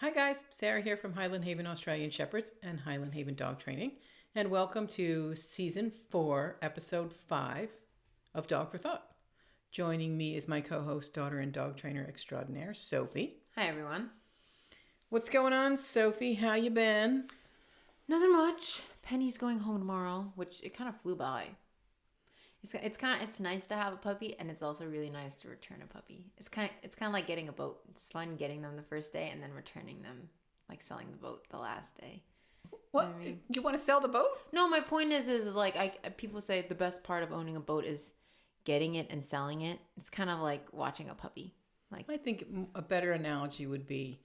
Hi guys, Sarah here from Highland Haven Australian Shepherds and Highland Haven Dog Training, and welcome to Season 4, Episode 5 of Dog for Thought. Joining me is my co-host, daughter and dog trainer extraordinaire, Sophie. Hi everyone. What's going on, Sophie? How you been? Nothing much. Penny's going home tomorrow, which it kind of flew by. It's nice to have a puppy, and it's also really nice to return a puppy. It's kind of like getting a boat. It's fun getting them the first day and then returning them, like selling the boat the last day. What? You know what I mean? You want to sell the boat? No, my point is like people say the best part of owning a boat is getting it and selling it. It's kind of like watching a puppy. Like, I think a better analogy would be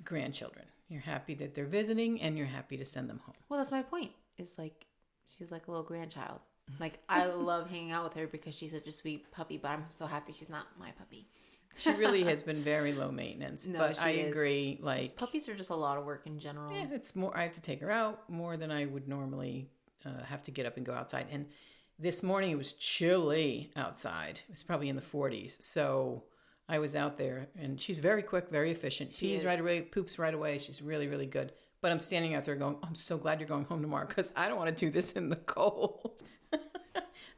grandchildren. You're happy that they're visiting, and you're happy to send them home. Well, that's my point. It's like she's like a little grandchild. Like, I love hanging out with her because she's such a sweet puppy, but I'm so happy she's not my puppy. She really has been very low maintenance, No, but I she is. agree. Like, Puppies are just a lot of work in general. yeah, it's more. I have to take her out more than I would normally have to get up and go outside. And this morning it was chilly outside. It was probably in the 40s. So I was out there, and she's very quick, very efficient. Pees right away, poops right away. She's really, really good. But I'm standing out there going, I'm so glad you're going home tomorrow because I don't want to do this in the cold.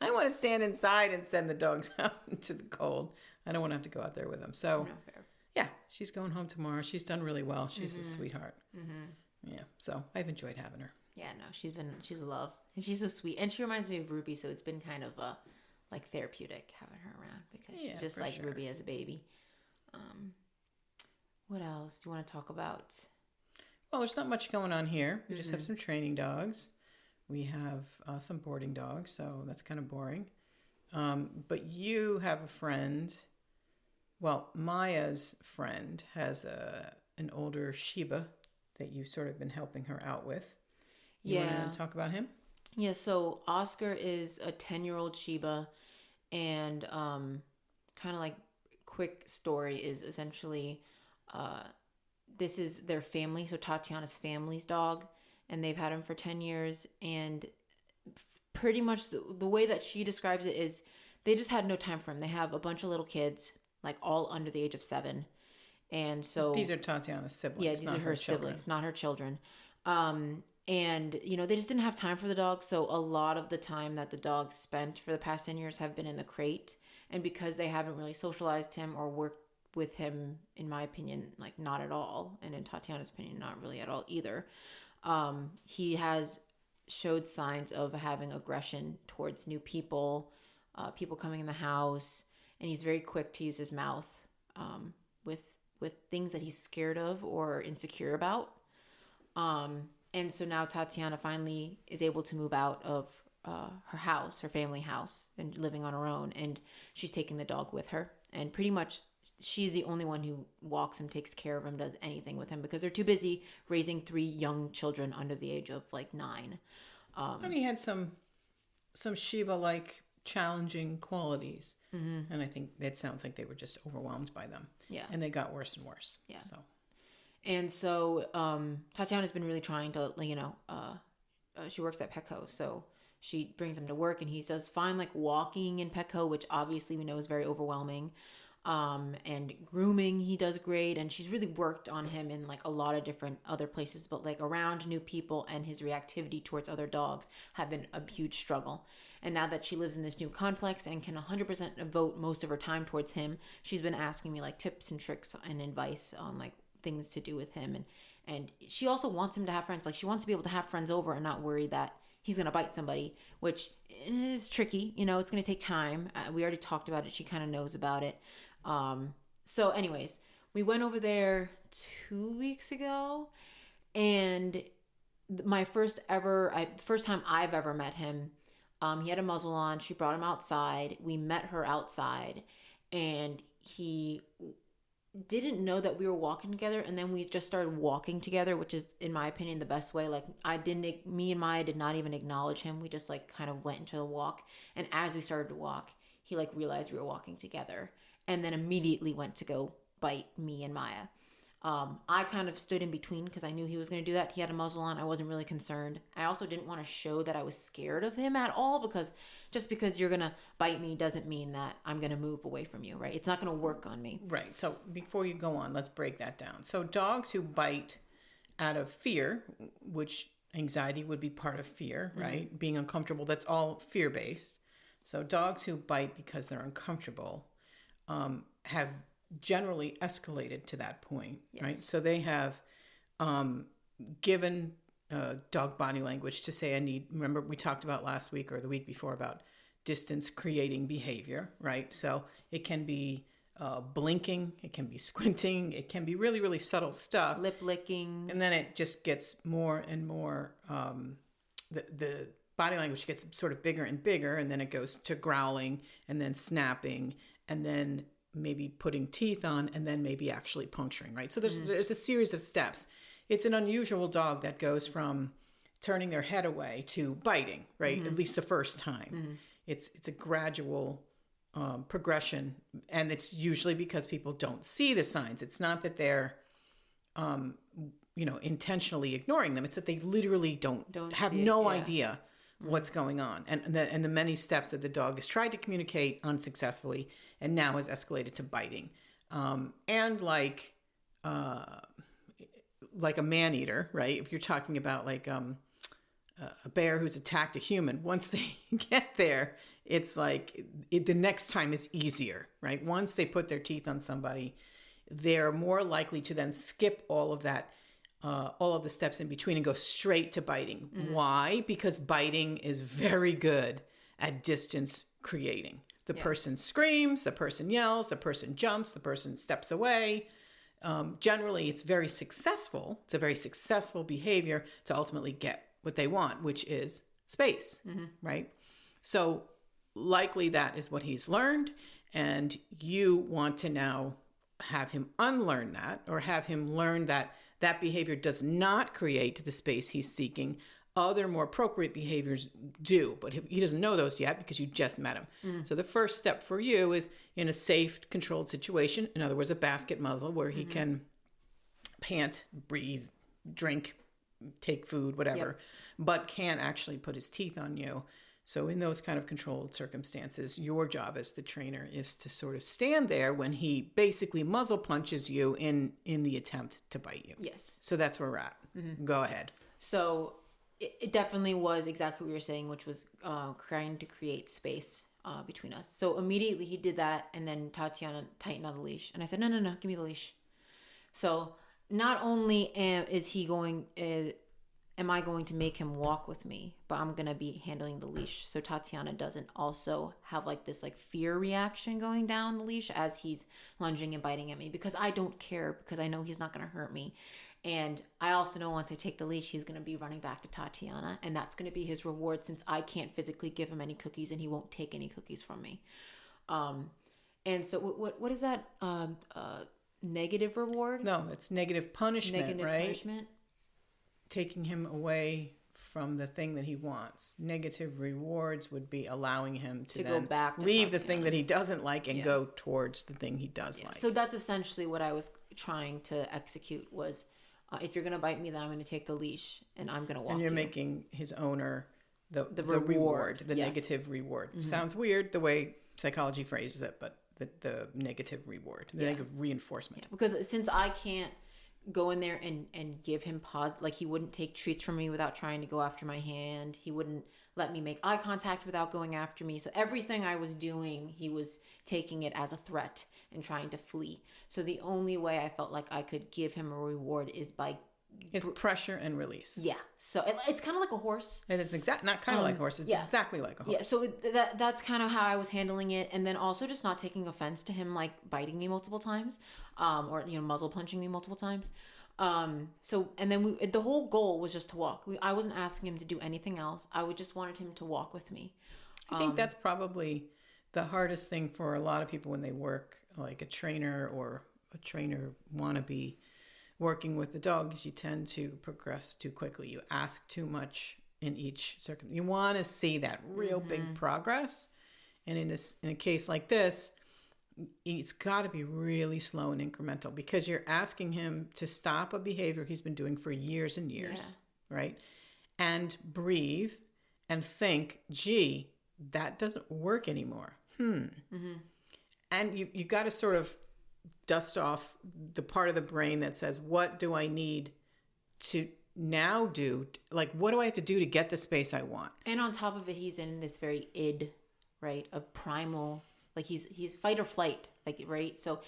I want to stand inside and send the dogs out into the cold. I don't want to have to go out there with them. So, No, fair. yeah, she's going home tomorrow. She's done really well. She's a sweetheart. Mm-hmm. Yeah, so I've enjoyed having her. Yeah, no, she's a love. And she's so sweet. And she reminds me of Ruby, so it's been kind of like therapeutic having her around because she's just like Ruby as a baby. What else do you want to talk about? Well, there's not much going on here. We just have some training dogs. We have some boarding dogs, so that's kind of boring. But you have a friend. Well, Maya's friend has an older Shiba that you've sort of been helping her out with. You want to talk about him? Yeah, so Oscar is a 10-year-old Shiba, and kind of like quick story is essentially this is their family, so Tatiana's family's dog, and they've had him for 10 years, and pretty much the way that she describes it is they just had no time for him. They have a bunch of little kids, like all under the age of 7, and so... These are Tatiana's siblings, yeah, these are her siblings, not her children. And, they just didn't have time for the dog, so a lot of the time that the dogs spent for the past 10 years have been in the crate, and because they haven't really socialized him or worked with him, in my opinion, like not at all, and in Tatiana's opinion, not really at all either, he has showed signs of having aggression towards new people, people coming in the house, and he's very quick to use his mouth with things that he's scared of or insecure about. And so now Tatiana finally is able to move out of her house, her family house, and living on her own, and she's taking the dog with her, and pretty much she's the only one who walks him, takes care of him, does anything with him because they're too busy raising 3 young children under the age of like 9. And he had some Shiba-like challenging qualities. Mm-hmm. And I think it sounds like they were just overwhelmed by them. Yeah. And they got worse and worse. Yeah. So Tatiana's been really trying to, she works at Petco, so she brings him to work, and he does fine, like walking in Petco, which obviously we know is very overwhelming. And grooming, he does great, and she's really worked on him in like a lot of different other places, but like around new people and his reactivity towards other dogs have been a huge struggle. And now that she lives in this new complex and can 100% devote most of her time towards him, she's been asking me like tips and tricks and advice on like things to do with him, and she also wants him to have friends. Like, she wants to be able to have friends over and not worry that he's going to bite somebody, which is tricky. It's going to take time. We already talked about it. She kind of knows about it. So anyways, we went over there 2 weeks ago, and my first time I've ever met him, he had a muzzle on. She brought him outside. We met her outside, and he didn't know that we were walking together, and then we just started walking together, which is, in my opinion, the best way. Like, me and Maya did not even acknowledge him. We just like kind of went into the walk, and as we started to walk, he like realized we were walking together, and then immediately went to go bite me and Maya. I kind of stood in between because I knew he was going to do that. He had a muzzle on. I wasn't really concerned. I also didn't want to show that I was scared of him at all, because just because you're going to bite me doesn't mean that I'm going to move away from you, right? It's not going to work on me. Right. So before you go on, let's break that down. So dogs who bite out of fear, which anxiety would be part of fear, right? Being uncomfortable, that's all fear-based. So dogs who bite because they're uncomfortable have generally escalated to that point, right? So they have given dog body language to say, I need, remember we talked about last week or the week before about distance creating behavior, right? So it can be blinking, it can be squinting, it can be really, really subtle stuff. Lip licking. And then it just gets more and more, the body language gets sort of bigger and bigger, and then it goes to growling, and then snapping, and then maybe putting teeth on, and then maybe actually puncturing, right? So there's a series of steps. It's an unusual dog that goes from turning their head away to biting, right? At least the first time. It's a gradual progression, and it's usually because people don't see the signs. It's not that they're intentionally ignoring them. It's that they literally don't have no idea what's going on, and the many steps that the dog has tried to communicate unsuccessfully, and now has escalated to biting, and like a man eater, right? If you're talking about like a bear who's attacked a human, once they get there, it's like the next time is easier, right? Once they put their teeth on somebody, they're more likely to then skip all of that, all of the steps in between, and go straight to biting. Why? Because biting is very good at distance creating. The person screams, the person yells, the person jumps, the person steps away. Generally, it's very successful. It's a very successful behavior to ultimately get what they want, which is space, right? So likely that is what he's learned, and you want to now have him unlearn that, or have him learn that that behavior does not create the space he's seeking. Other more appropriate behaviors do, but he doesn't know those yet because you just met him. So the first step for you is in a safe, controlled situation, in other words, a basket muzzle where he can pant, breathe, drink, take food, whatever, but can't actually put his teeth on you. So in those kind of controlled circumstances, your job as the trainer is to sort of stand there when he basically muzzle punches you in the attempt to bite you. Yes. So that's where we're at. Go ahead. So it definitely was exactly what you're saying, which was trying to create space between us. So immediately he did that, and then Tatiana tightened on the leash. And I said, no, give me the leash. So not only am I going to make him walk with me, but I'm going to be handling the leash. So Tatiana doesn't also have like this like fear reaction going down the leash as he's lunging and biting at me, because I don't care, because I know he's not going to hurt me. And I also know once I take the leash, he's going to be running back to Tatiana, and that's going to be his reward, since I can't physically give him any cookies and he won't take any cookies from me. And so what is that? Negative reward? No, it's negative punishment, Negative right? punishment. Taking him away from the thing that he wants. Negative rewards would be allowing him to then go back to leave the Tatiana. thing that he doesn't like and go towards the thing he does like. So that's essentially what I was trying to execute was, if you're going to bite me, then I'm going to take the leash and I'm going to walk and you're you. making his owner the reward, reward, the yes. negative reward. Sounds weird the way psychology phrases it, but the negative reward, the negative reinforcement. Because since I can't go in there and give him like he wouldn't take treats from me without trying to go after my hand. He wouldn't let me make eye contact without going after me. So everything I was doing, he was taking it as a threat and trying to flee. So the only way I felt like I could give him a reward is by It's pressure and release. Yeah. So it's kind of like a horse. And it's not kind of like a horse. It's exactly like a horse. Yeah. So that's kind of how I was handling it. And then also just not taking offense to him, like biting me multiple times, or, muzzle punching me multiple times. So, and then the whole goal was just to walk. I wasn't asking him to do anything else. I just wanted him to walk with me. I think that's probably the hardest thing for a lot of people when they work like a trainer or a trainer wannabe working with the dogs. You tend to progress too quickly. You ask too much in each circumstance. You want to see that real big progress. And in a case like this, it's got to be really slow and incremental, because you're asking him to stop a behavior he's been doing for years and years, right? And breathe and think, gee, that doesn't work anymore. And you got to sort of dust off the part of the brain that says, what do I need to now do? Like, what do I have to do to get the space I want? And on top of it, he's in this very id, right, of primal, like he's fight or flight, like, right? So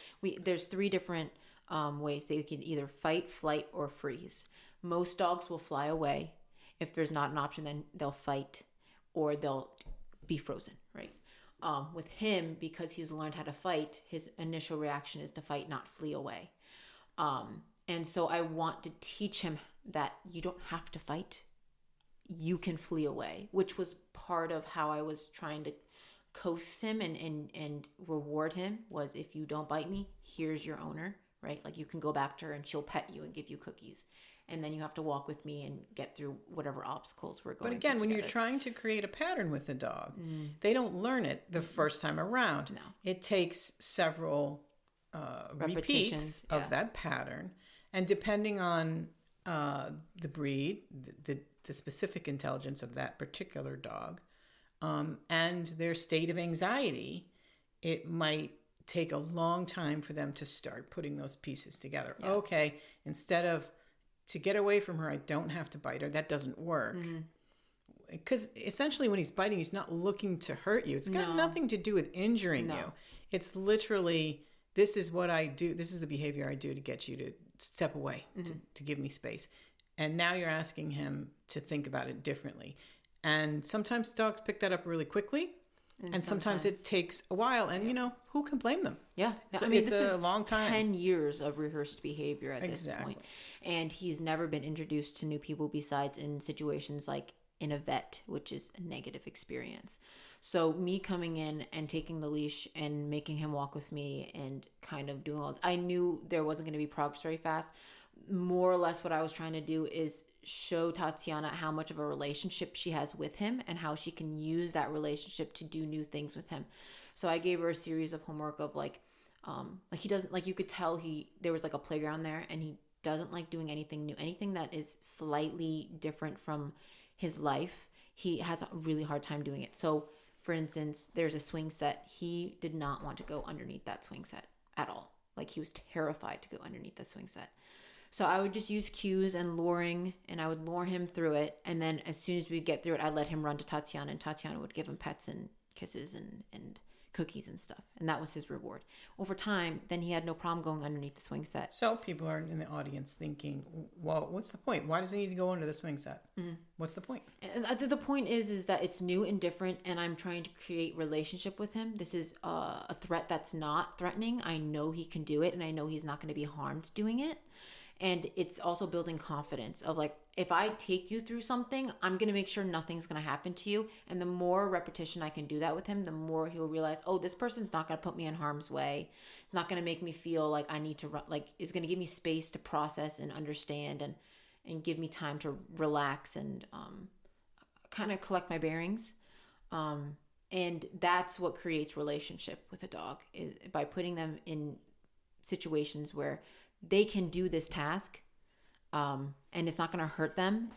there's 3 different ways they can either fight, flight, or freeze. Most dogs will fly away. If there's not an option, then they'll fight or they'll be frozen, right? With him, because he's learned how to fight, his initial reaction is to fight, not flee away. And so I want to teach him that you don't have to fight. You can flee away, which was part of how I was trying to coax him and reward him, was, if you don't bite me, here's your owner, right? Like, you can go back to her and she'll pet you and give you cookies. And then you have to walk with me and get through whatever obstacles we're going through. But again, when you're trying to create a pattern with a dog, they don't learn it the first time around. No. It takes several repeats of that pattern. And depending on the breed, the specific intelligence of that particular dog, and their state of anxiety, it might take a long time for them to start putting those pieces together. Yeah. Okay, instead of, to get away from her, I don't have to bite her. That doesn't work. Because essentially when he's biting, he's not looking to hurt you. It's got nothing to do with injuring you. It's literally, this is what I do. This is the behavior I do to get you to step away, to give me space. And now you're asking him to think about it differently. And sometimes dogs pick that up really quickly. And sometimes it takes a while. And, who can blame them? Yeah. So I mean, it's a long time. 10 years of rehearsed behavior at this point. And he's never been introduced to new people besides in situations like in a vet, which is a negative experience. So me coming in and taking the leash and making him walk with me and kind of doing I knew there wasn't going to be progress very fast. More or less what I was trying to do is show Tatiana how much of a relationship she has with him and how she can use that relationship to do new things with him. So I gave her a series of homework of like he doesn't, like, you could tell there was like a playground there, and he doesn't like doing anything new, anything that is slightly different from his life. He has a really hard time doing it. So for instance, there's a swing set. He did not want to go underneath that swing set at all. Like, he was terrified to go underneath the swing set. So I would just use cues and luring, and I would lure him through it. And then as soon as we'd get through it, I'd let him run to Tatiana, and Tatiana would give him pets and kisses and cookies and stuff. And that was his reward. Over time, then he had no problem going underneath the swing set. So people are in the audience thinking, well, what's the point? Why does he need to go under the swing set? What's the point? And the point is that it's new and different, and I'm trying to create relationship with him. This is a threat that's not threatening. I know he can do it, and I know he's not going to be harmed doing it. And it's also building confidence of, like, if I take you through something, I'm going to make sure nothing's going to happen to you. And the more repetition I can do that with him, the more he'll realize, oh, this person's not going to put me in harm's way. It's not going to make me feel like I need to run, like, it's going to give me space to process and understand and give me time to relax and kind of collect my bearings. And that's what creates relationship with a dog, is by putting them in situations where they can do this task, and it's not going to hurt them,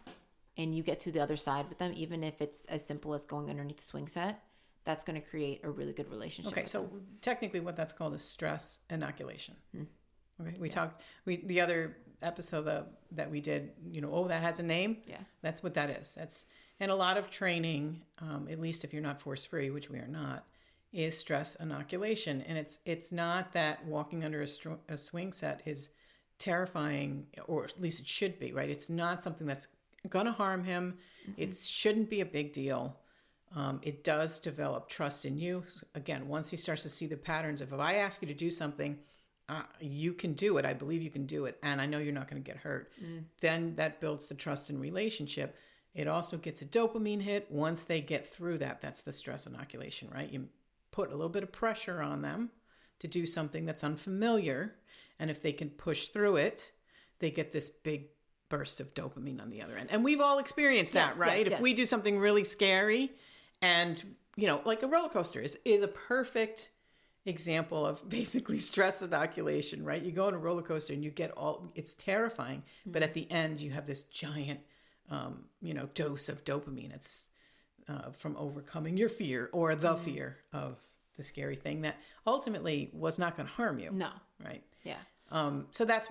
and you get to the other side with them, even if it's as simple as going underneath the swing set. That's going to create a really good relationship. Okay, so technically what that's called is stress inoculation. Okay, the other episode that we did, that has a name. Yeah, that's what that is. And a lot of training, at least if you're not force-free, which we are not, is stress inoculation. And it's not that walking under a swing set is terrifying, or at least it should be, right? It's not something that's going to harm him. It shouldn't be a big deal. It does develop trust in you. Again, once he starts to see the patterns of, if I ask you to do something, you can do it. I believe you can do it. And I know you're not going to get hurt. Then that builds the trust and relationship. It also gets a dopamine hit. Once they get through that, that's the stress inoculation, right? You put a little bit of pressure on them to do something that's unfamiliar. And if they can push through it, they get this big burst of dopamine on the other end. And we've all experienced that, right? If we do something really scary, and, like a roller coaster is a perfect example of basically stress inoculation, right? You go on a roller coaster and you get it's terrifying, but at the end you have this giant, dose of dopamine. It's from overcoming your fear or the fear of the scary thing that ultimately was not going to harm you. No. Right. Yeah. So that's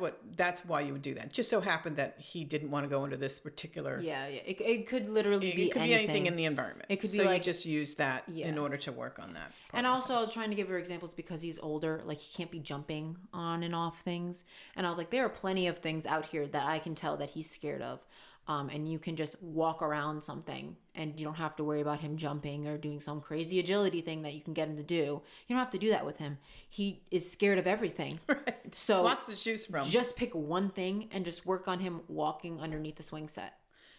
why you would do that. It just so happened that he didn't want to go into this particular. Yeah. It could literally be anything in the environment. It could be so like, you just use that in order to work on that. And also, I was trying to give her examples because he's older. Like, he can't be jumping on and off things. And I was like, there are plenty of things out here that I can tell that he's scared of. And you can just walk around something and you don't have to worry about him jumping or doing some crazy agility thing that you can get him to do. You don't have to do that with him. He is scared of everything. Right. So lots to choose from. Just pick one thing and just work on him walking underneath the swing set.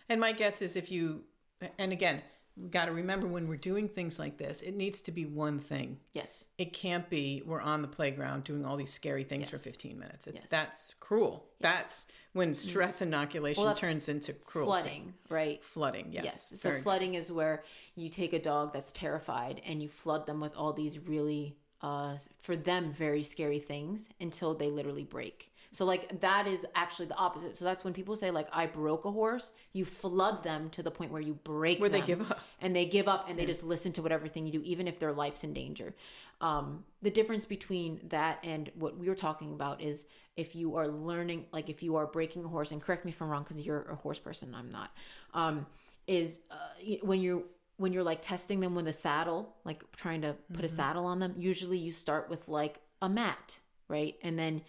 And my guess is and again, we've got to remember when we're doing things like this, it needs to be one thing. Yes. It can't be we're on the playground doing all these scary things for 15 minutes. That's cruel. Yeah. That's when stress inoculation turns into cruelty. Flooding, right? Flooding, yes. So flooding is where you take a dog that's terrified and you flood them with all these really, for them, very scary things until they literally break. So like that is actually the opposite. So that's when people say like, I broke a horse, you flood them to the point where you break where them. They give up. And they give up and they just listen to whatever thing you do, even if their life's in danger. The difference between that and what we were talking about is if you are learning, like if you are breaking a horse, and correct me if I'm wrong because you're a horse person, I'm not, when you're like testing them with a saddle, like trying to put a saddle on them, usually you start with like a mat. Right. And then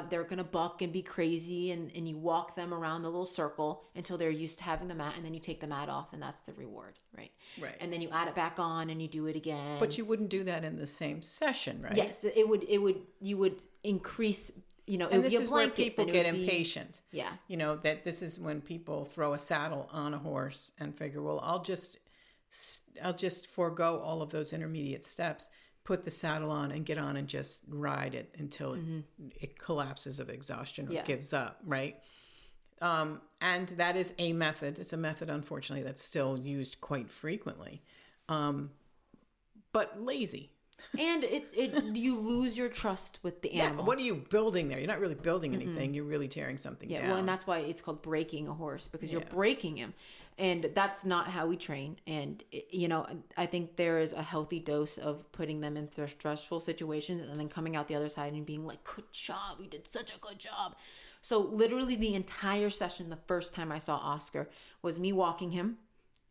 they're going to buck and be crazy and you walk them around the little circle until they're used to having the mat. And then you take the mat off and that's the reward. Right. Right. And then you add it back on and you do it again. But you wouldn't do that in the same session, right? Yes. You would increase, and this is where people get impatient. Yeah. That this is when people throw a saddle on a horse and figure, well, I'll just forego all of those intermediate steps, put the saddle on and get on and just ride it until it collapses of exhaustion or gives up, right? And that is a method. It's a method, unfortunately, that's still used quite frequently, but lazy. And you lose your trust with the animal. Yeah, what are you building there? You're not really building anything. You're really tearing something down. Well, and that's why it's called breaking a horse, because you're breaking him. And that's not how we train. And, I think there is a healthy dose of putting them in stressful situations and then coming out the other side and being like, good job. You did such a good job. So literally the entire session, the first time I saw Oscar, was me walking him.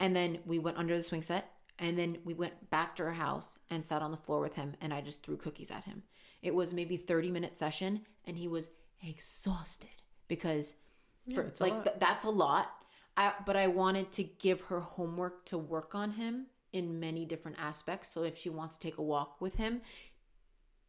And then we went under the swing set. And then we went back to our house and sat on the floor with him. And I just threw cookies at him. It was maybe 30-minute session. And he was exhausted because that's a lot. But I wanted to give her homework to work on him in many different aspects. So if she wants to take a walk with him,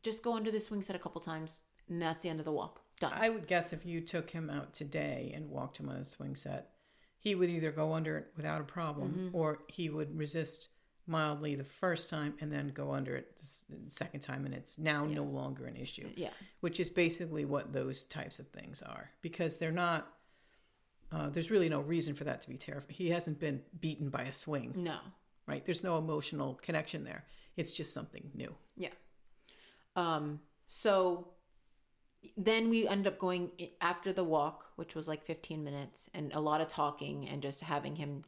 just go under the swing set a couple times. And that's the end of the walk. Done. I would guess if you took him out today and walked him on a swing set, he would either go under it without a problem or he would resist mildly the first time and then go under it the second time. And it's now no longer an issue. Yeah. Which is basically what those types of things are, because they're not, there's really no reason for that to be terrifying. He hasn't been beaten by a swing. No. Right? There's no emotional connection there. It's just something new. Yeah. So then we ended up going after the walk, which was like 15 minutes and a lot of talking and just having him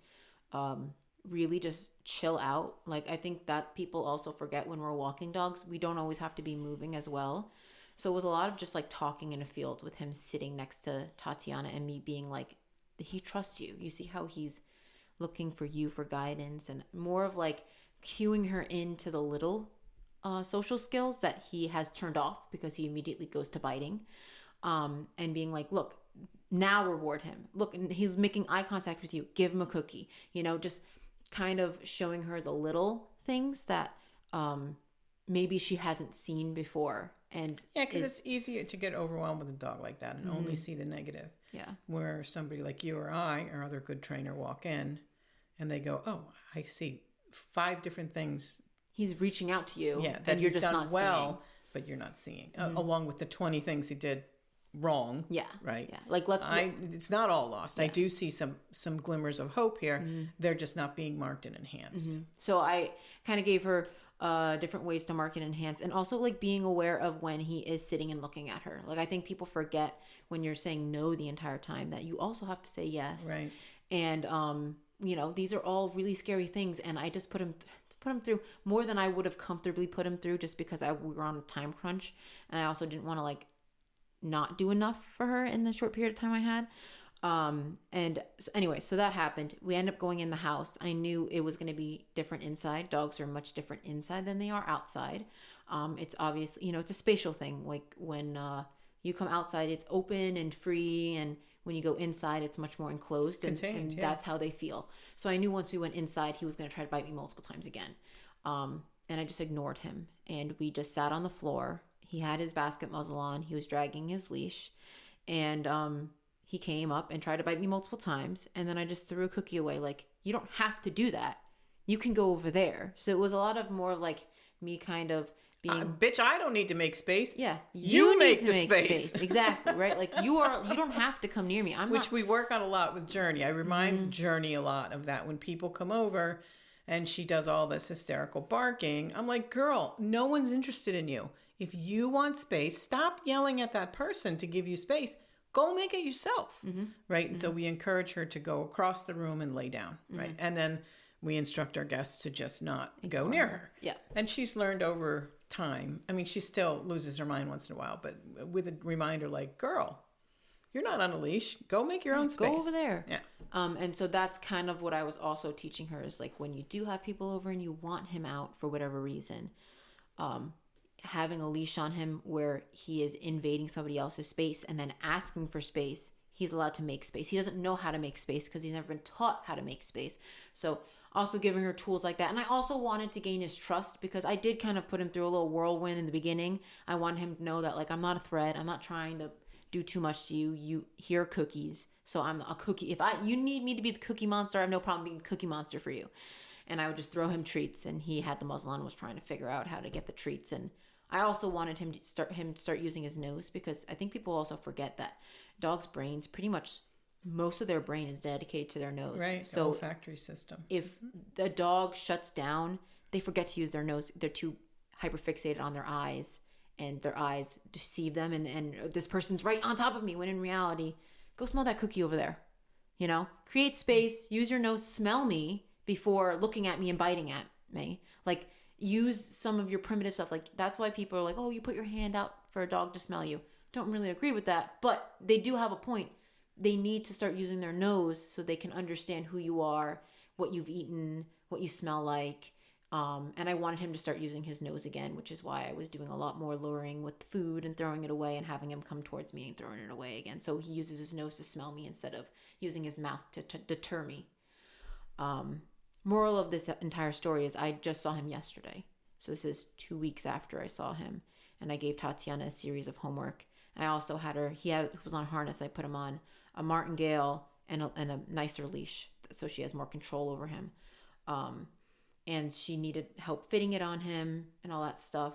really just chill out. Like, I think that people also forget when we're walking dogs, we don't always have to be moving as well. So it was a lot of just like talking in a field with him sitting next to Tatiana and me being like, he trusts you. You see how he's looking for you for guidance, and more of like cueing her into the little social skills that he has turned off because he immediately goes to biting, and being like, look, now reward him. Look, he's making eye contact with you. Give him a cookie. Just kind of showing her the little things that maybe she hasn't seen before. And because it's easier to get overwhelmed with a dog like that and only see the negative. Yeah. Where somebody like you or I or other good trainer walk in and they go, oh, I see 5 different things. He's reaching out to you. Yeah, that you're just not well, seeing. But you're not seeing. Along with the 20 things he did wrong. Yeah. Right? Yeah. Like, it's not all lost. Yeah. I do see some glimmers of hope here. They're just not being marked and enhanced. So I kind of gave her different ways to mark and enhance, and also like being aware of when he is sitting and looking at her. Like I think people forget when you're saying no the entire time that you also have to say yes. Right. And these are all really scary things, and I just put him through more than I would have comfortably put him through, just because we were on a time crunch, and I also didn't want to like not do enough for her in the short period of time I had. And so anyway, so that happened. We ended up going in the house. I knew it was going to be different inside. Dogs are much different inside than they are outside. It's obviously, it's a spatial thing. Like when you come outside, it's open and free, and when you go inside, it's much more enclosed, and yeah. That's how they feel. So I knew once we went inside, he was going to try to bite me multiple times again. And I just ignored him, and we just sat on the floor. He had his basket muzzle on. He was dragging his leash, and he came up and tried to bite me multiple times. And then I just threw a cookie away. Like, you don't have to do that. You can go over there. So it was a lot of more like me kind of being, bitch, I don't need to make space. Yeah. You make the space. Exactly. Right. Like you don't have to come near me. We work on a lot with Journey. I remind Journey a lot of that when people come over and she does all this hysterical barking. I'm like, girl, no one's interested in you. If you want space, stop yelling at that person to give you space. Go make it yourself, right? And so we encourage her to go across the room and lay down, right? And then we instruct our guests to just not go near her. Yeah. And she's learned over time. I mean, she still loses her mind once in a while, but with a reminder like, girl, you're not on a leash. Go make your own space. Go over there. Yeah. And so that's kind of what I was also teaching her is like when you do have people over and you want him out for whatever reason, having a leash on him where he is invading somebody else's space and then asking for space, he's allowed to make space. He doesn't know how to make space because he's never been taught how to make space. So also giving her tools like that. And I also wanted to gain his trust because I did kind of put him through a little whirlwind in the beginning. I wanted him to know that like, I'm not a threat. I'm not trying to do too much to you. You hear cookies. So I'm a cookie. If you need me to be the cookie monster, I have no problem being cookie monster for you. And I would just throw him treats, and he had the muzzle on and was trying to figure out how to get the treats. And I also wanted him to start using his nose because I think people also forget that dogs' brains, pretty much most of their brain is dedicated to their nose. Right. So olfactory system. If the dog shuts down, they forget to use their nose. They're too hyperfixated on their eyes, and their eyes deceive them. And this person's right on top of me, when in reality, go smell that cookie over there. Create space, use your nose, smell me before looking at me and biting at me. Like, use some of your primitive stuff. Like, that's why people are like, oh, you put your hand out for a dog to smell you. Don't really agree with that, but they do have a point. They need to start using their nose so they can understand who you are, what you've eaten, what you smell like. And I wanted him to start using his nose again, which is why I was doing a lot more luring with food and throwing it away and having him come towards me and throwing it away again. So he uses his nose to smell me instead of using his mouth to deter me. Moral of this entire story is I just saw him yesterday. So this is 2 weeks after I saw him. And I gave Tatiana a series of homework. I also had her, he was on harness. I put him on a martingale and a nicer leash, so she has more control over him. And she needed help fitting it on him and all that stuff.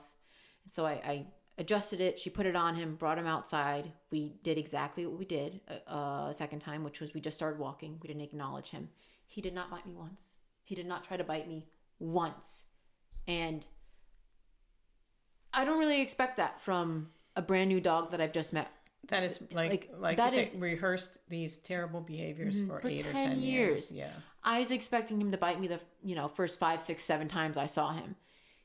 And so I adjusted it. She put it on him, brought him outside. We did exactly what we did a second time, which was we just started walking. We didn't acknowledge him. He did not bite me once. He did not try to bite me once. And I don't really expect that from a brand new dog that I've just met. That is like that you say, rehearsed these terrible behaviors for 8 or 10 years. Yeah. I was expecting him to bite me the first 5, 6, 7 times I saw him.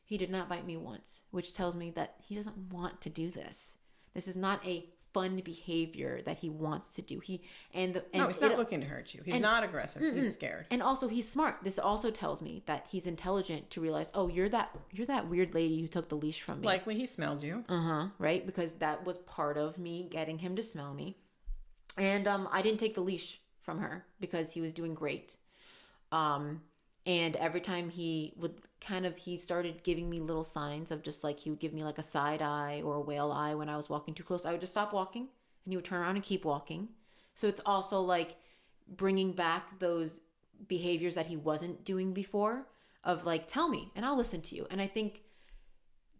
He did not bite me once, which tells me that he doesn't want to do this. This is not a fun behavior that he wants to do. He's not looking to hurt you. He's not aggressive. He's scared. And also he's smart. This also tells me that he's intelligent to realize, oh, you're that weird lady who took the leash from me. Likely he smelled you. Right? Because that was part of me getting him to smell me. And I didn't take the leash from her because he was doing great. And every time he started giving me little signs of just like, he would give me like a side eye or a whale eye when I was walking too close. I would just stop walking and he would turn around and keep walking. So it's also like bringing back those behaviors that he wasn't doing before of like, tell me and I'll listen to you. And I think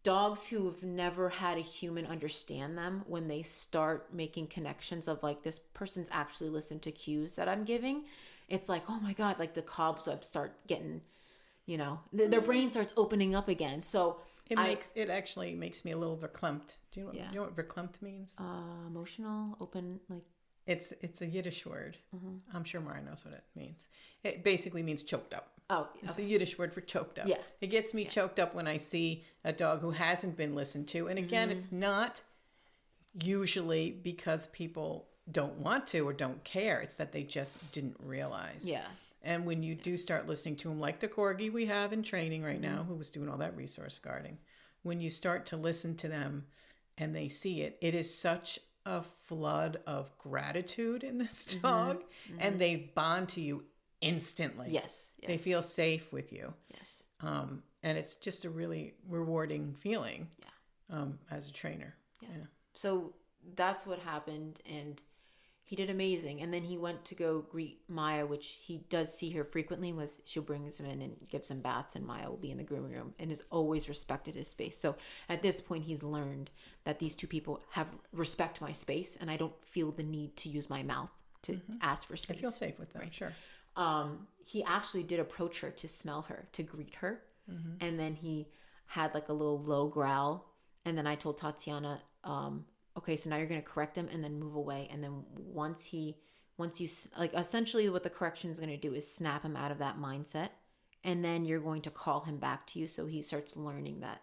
dogs who have never had a human understand them, when they start making connections of like, this person's actually listened to cues that I'm giving, it's like, oh my God, like the cobwebs start getting their brain starts opening up again. So it actually makes me a little verklempt. Do you know what verklempt means? Emotional, open, like it's a Yiddish word. I'm sure Mara knows what it means. It basically means choked up. Oh, it's a Yiddish word for choked up. Yeah, it gets me choked up when I see a dog who hasn't been listened to. And again, it's not usually because people don't want to or don't care. It's that they just didn't realize. Yeah. And when you do start listening to them, like the corgi we have in training right now, who was doing all that resource guarding, when you start to listen to them and they see it, it is such a flood of gratitude in this dog, and they bond to you instantly. Yes. They feel safe with you. Yes. And it's just a really rewarding feeling. Yeah. As a trainer. Yeah. So that's what happened, and he did amazing. And then he went to go greet Maya, which he does see her frequently. She'll bring him in and gives him baths, and Maya will be in the grooming room and has always respected his space. So at this point, he's learned that these two people respect my space, and I don't feel the need to use my mouth to ask for space. I feel safe with them, right? Sure. He actually did approach her to smell her, to greet her. And then he had like a little low growl. And then I told Tatiana, okay, so now you're going to correct him and then move away. And then once you, like, essentially what the correction is going to do is snap him out of that mindset. And then you're going to call him back to you. So he starts learning that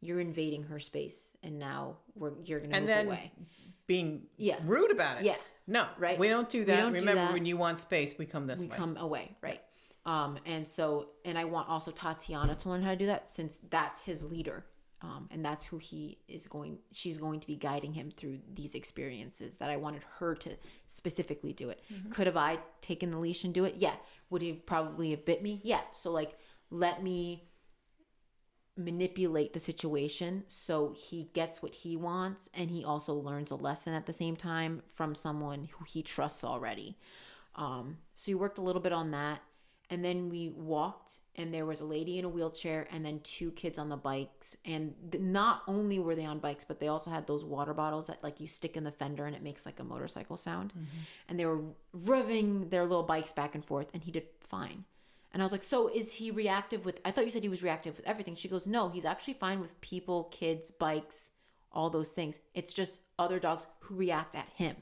you're invading her space, and now you're going to move away. Being rude about it. Yeah. No, right. We don't do that. Remember, when you want space, we come this way. We come away, right? And I want also Tatiana to learn how to do that, since that's his leader. And that's who she's going to be guiding him through these experiences, that I wanted her to specifically do it. Could have I taken the leash and do it? Yeah. Would he probably have bit me? Yeah. So like, let me manipulate the situation so he gets what he wants, and he also learns a lesson at the same time from someone who he trusts already. So we worked a little bit on that. And then we walked, and there was a lady in a wheelchair and then two kids on the bikes. And not only were they on bikes, but they also had those water bottles that like you stick in the fender and it makes like a motorcycle sound. And they were revving their little bikes back and forth, and he did fine. And I was like, so is he reactive with, I thought you said he was reactive with everything. She goes, no, he's actually fine with people, kids, bikes, all those things. It's just other dogs who react at him.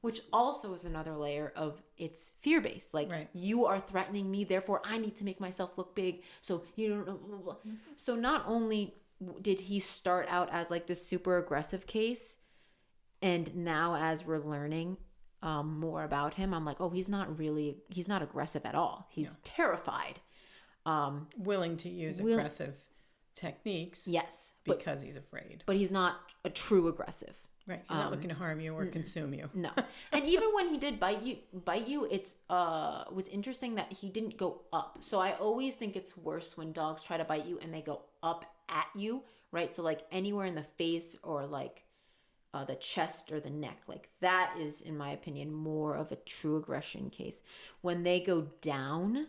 Which also is another layer of, it's fear-based. Like, you are threatening me, therefore I need to make myself look big. So you don't know. Blah, blah, blah. So not only did he start out as like this super aggressive case, and now as we're learning more about him, I'm like, oh, he's not aggressive at all. He's terrified. Willing to use aggressive techniques. Yes. Because he's afraid. But he's not a true aggressive. Right. He's not looking to harm you or consume you. No. And even when he did bite you, it's was interesting that he didn't go up. So I always think it's worse when dogs try to bite you and they go up at you, right? So like anywhere in the face or like the chest or the neck, like that is, in my opinion, more of a true aggression case. When they go down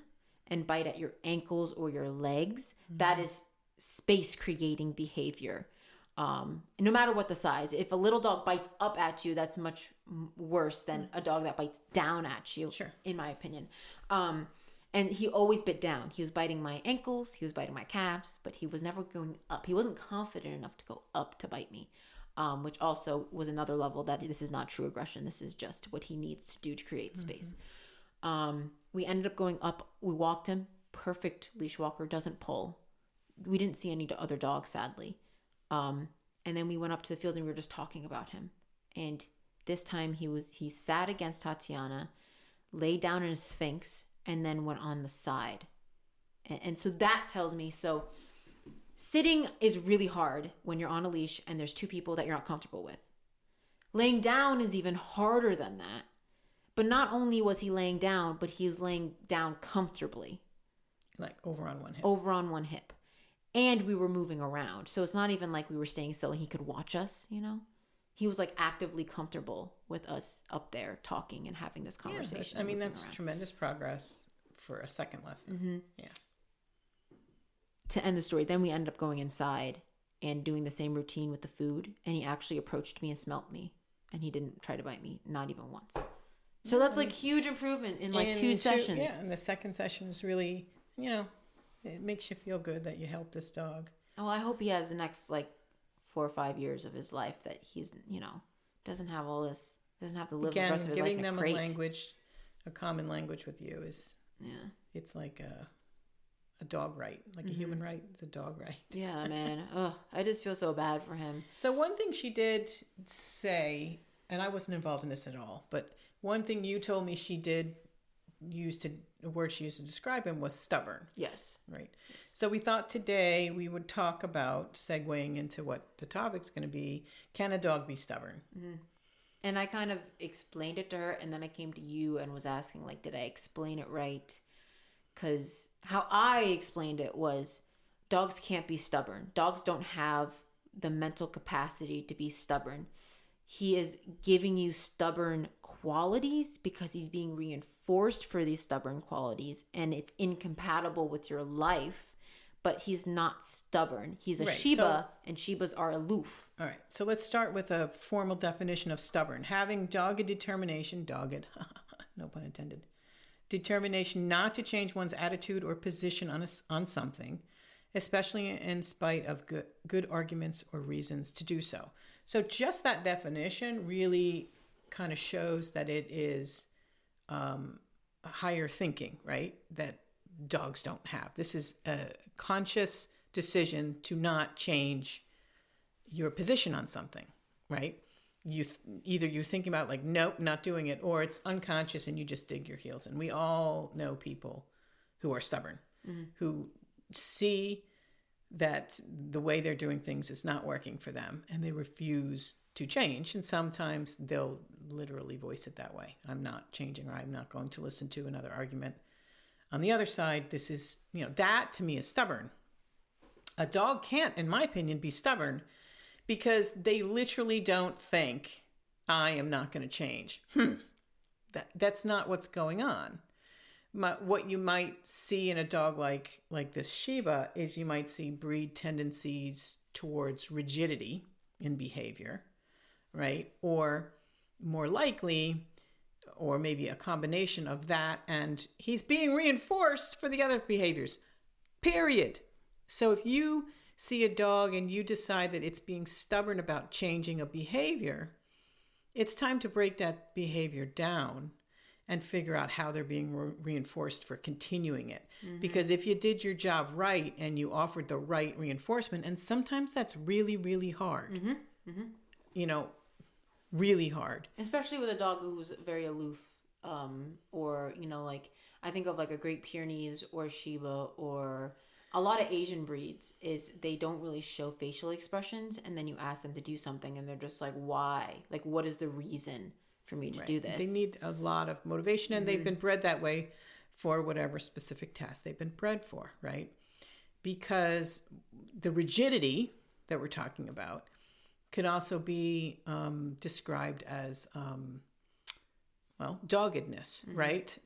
and bite at your ankles or your legs, that is space creating behavior. No matter what the size. If a little dog bites up at you, that's much worse than a dog that bites down at you, in my opinion. And he always bit down. He was biting my ankles, he was biting my calves, but he was never going up. He wasn't confident enough to go up to bite me, which also was another level that this is not true aggression. This is just what he needs to do to create space. We ended up going up. We walked him. Perfect leash walker, doesn't pull. We didn't see any other dogs, sadly. And then we went up to the field and we were just talking about him. And this time he sat against Tatiana, laid down in a sphinx, and then went on the side. And so that tells me, so sitting is really hard when you're on a leash and there's two people that you're not comfortable with. Laying down is even harder than that. But not only was he laying down, but he was laying down comfortably. Like over on one hip. Over on one hip. And we were moving around. So it's not even like we were staying still and he could watch us, you know? He was like actively comfortable with us up there talking and having this conversation. Yeah, that's tremendous progress for a second lesson. Yeah. To end the story, then we ended up going inside and doing the same routine with the food. And he actually approached me and smelt me. And he didn't try to bite me, not even once. So that's like huge improvement in like two sessions. Yeah, and the second session was really, It makes you feel good that you helped this dog. Oh, I hope he has the next like 4 or 5 years of his life that he's, doesn't have all this, doesn't have to live the rest of his life Giving in a them crate. a language, a common language with you is, it's like a dog right, like a human right. It's a dog right. Yeah, man. Oh, I just feel so bad for him. So one thing she did say, and I wasn't involved in this at all, but one thing you told me she did a word she used to describe him was stubborn. Yes. Right. Yes. So we thought today we would talk about segueing into what the topic's going to be. Can a dog be stubborn? Mm-hmm. And I kind of explained it to her, and then I came to you and was asking, like, did I explain it right? Because how I explained it was dogs can't be stubborn. Dogs don't have the mental capacity to be stubborn. He is giving you stubborn qualities because he's being reinforced for these stubborn qualities, and it's incompatible with your life, but he's not stubborn. He's a Shiba, and Shibas are aloof. All right. So let's start with a formal definition of stubborn. Having dogged determination, no pun intended, determination not to change one's attitude or position on something, especially in spite of good arguments or reasons to do so. So just that definition really kind of shows that it is higher thinking, right? That dogs don't have. This is a conscious decision to not change your position on something, right? Either you're thinking about like, nope, not doing it, or it's unconscious and you just dig your heels in. We all know people who are stubborn, who see that the way they're doing things is not working for them and they refuse to change. And sometimes they'll literally voice it that way. I'm not changing, or I'm not going to listen to another argument. On the other side, this is, that to me is stubborn. A dog can't, in my opinion, be stubborn because they literally don't think, I am not going to change. That's not what's going on. What you might see in a dog like this Shiba is you might see breed tendencies towards rigidity in behavior, right? Or more likely, or maybe a combination of that, and he's being reinforced for the other behaviors, period. So if you see a dog and you decide that it's being stubborn about changing a behavior, it's time to break that behavior down and figure out how they're being reinforced for continuing it. Because if you did your job right and you offered the right reinforcement, and sometimes that's really, really hard, really hard. Especially with a dog who's very aloof, or, like I think of like a Great Pyrenees or Shiba, or a lot of Asian breeds is they don't really show facial expressions, and then you ask them to do something and they're just like, why? Like, what is the reason for me to do this? They need a lot of motivation, and they've been bred that way for whatever specific task they've been bred for, right? Because the rigidity that we're talking about could also be described as, doggedness, right?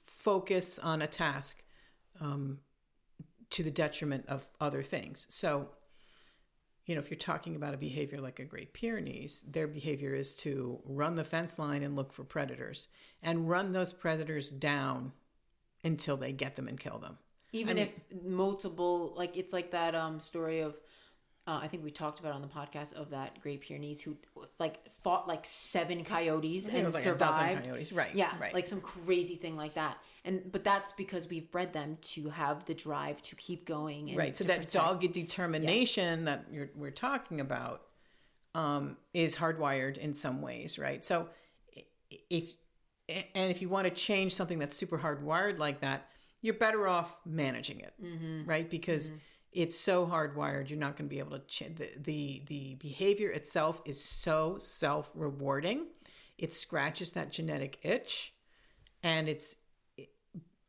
Focus on a task to the detriment of other things. So, if you're talking about a behavior like a Great Pyrenees, their behavior is to run the fence line and look for predators and run those predators down until they get them and kill them. Even if multiple, like it's like that story of, I think we talked about on the podcast, of that Great Pyrenees who like fought like 7 coyotes and it was like survived. A dozen coyotes, right? Yeah, right. Like some crazy thing like that. But that's because we've bred them to have the drive to keep going. And right. So that dogged determination that we're talking about is hardwired in some ways, right? So if you want to change something that's super hardwired like that, you're better off managing it, right? Because it's so hardwired, you're not going to be able to change. The behavior itself is so self-rewarding. It scratches that genetic itch, and it's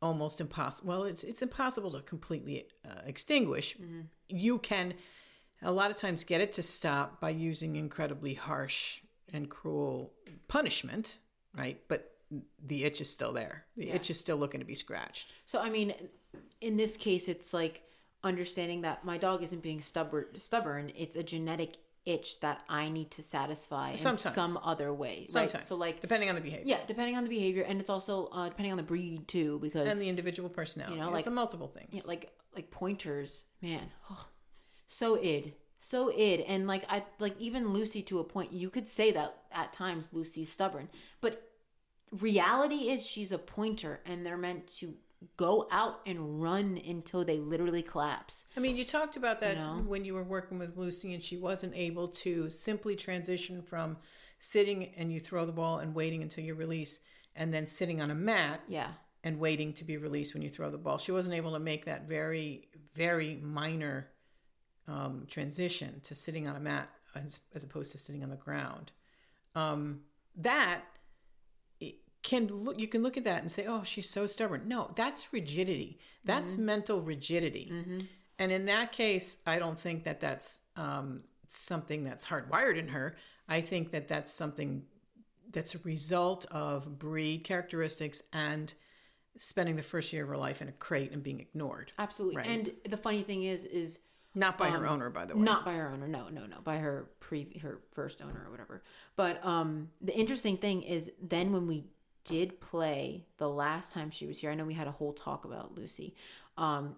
almost impossible. Well, it's impossible to completely extinguish. You can a lot of times get it to stop by using incredibly harsh and cruel punishment, right? But the itch is still there. The itch is still looking to be scratched. So, I mean, in this case, it's like understanding that my dog isn't being stubborn. It's a genetic itch that I need to satisfy in Sometimes. some other way. Sometimes. Right? So like depending on the behavior. yeah, depending on the behavior, and it's also depending on the breed too, because And the individual personality. you know, like it's multiple things. yeah, like pointers, man, so id, and like I like even Lucy to a point. You could say that at times Lucy's stubborn, but reality is she's a pointer, and they're meant to go out and run until they literally collapse. I mean, you talked about that when you were working with Lucy and she wasn't able to simply transition from sitting and you throw the ball and waiting until you release and then sitting on a mat and waiting to be released when you throw the ball. She wasn't able to make that very, very minor transition to sitting on a mat as opposed to sitting on the ground. That you can look at that and say, oh, she's so stubborn. No, that's rigidity. That's mental rigidity. And in that case, I don't think that that's something that's hardwired in her. I think that that's something that's a result of breed characteristics and spending the first year of her life in a crate and being ignored. Absolutely. Right? And the funny thing is not by her owner, by the way. Not by her owner. No. By her first owner or whatever. But the interesting thing is then when we did play the last time she was here, I know we had a whole talk about Lucy,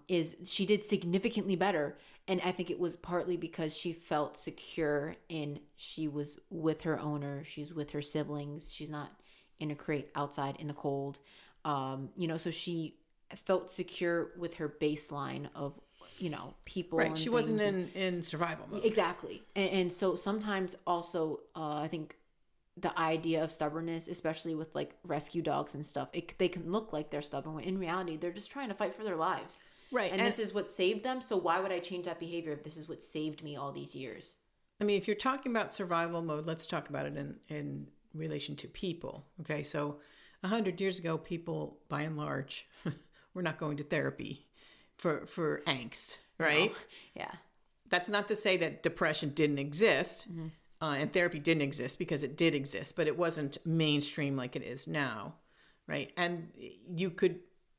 is she did significantly better. And I think it was partly because she felt secure in she was with her owner. She's with her siblings. She's not in a crate outside in the cold. So she felt secure with her baseline of, people. Right. She wasn't in survival mode. Exactly. And so sometimes also, I think the idea of stubbornness, especially with like rescue dogs and stuff, they can look like they're stubborn when in reality they're just trying to fight for their lives. Right. And this is what saved them. So why would I change that behavior if this is what saved me all these years? I mean, if you're talking about survival mode, let's talk about it in relation to people. Okay. So 100 years ago, people by and large were not going to therapy for angst. Right. No. Yeah. That's not to say that depression didn't exist. And therapy didn't exist, because it did exist, but it wasn't mainstream like it is now, right? And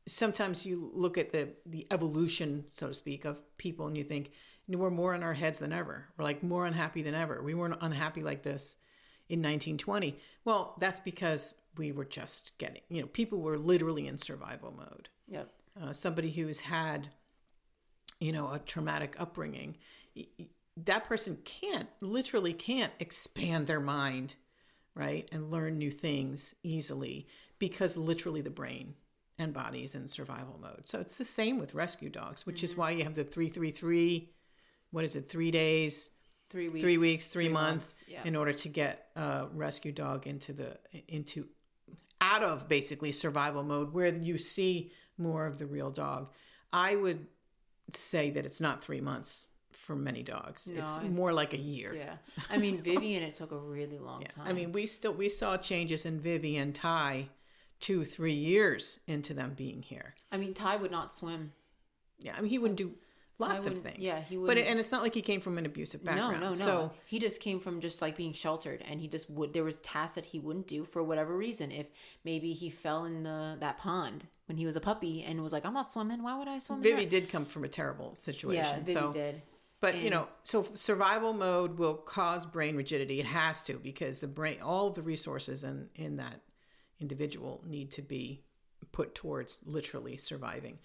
sometimes you look at the evolution, so to speak, of people and you think, we're more in our heads than ever. We're like more unhappy than ever. We weren't unhappy like this in 1920. Well, that's because we were just people were literally in survival mode. Yep. Somebody who's had, a traumatic upbringing, that person literally can't expand their mind, right? And learn new things easily, because literally the brain and body is in survival mode. So it's the same with rescue dogs, which is why you have the 3-3-3, what is it? 3 days, 3 weeks, 3 months, in order to get a rescue dog out of basically survival mode, where you see more of the real dog. I would say that it's not 3 months. For many dogs, it's more like a year. Yeah, I mean Vivian, it took a really long time. I mean, we saw changes in Vivian, Ty, 2-3 years into them being here. I mean, Ty would not swim. Yeah, I mean, he wouldn't do lots of things. Yeah, he would. But and it's not like he came from an abusive background. No. So he just came from just like being sheltered, and he just there was tasks that he wouldn't do for whatever reason. If maybe he fell in that pond when he was a puppy and was like, "I'm not swimming. Why would I swim?" Vivi did come from a terrible situation. Yeah, Vivi did. But, so survival mode will cause brain rigidity. It has to, because the brain, all of the resources in that individual need to be put towards literally surviving.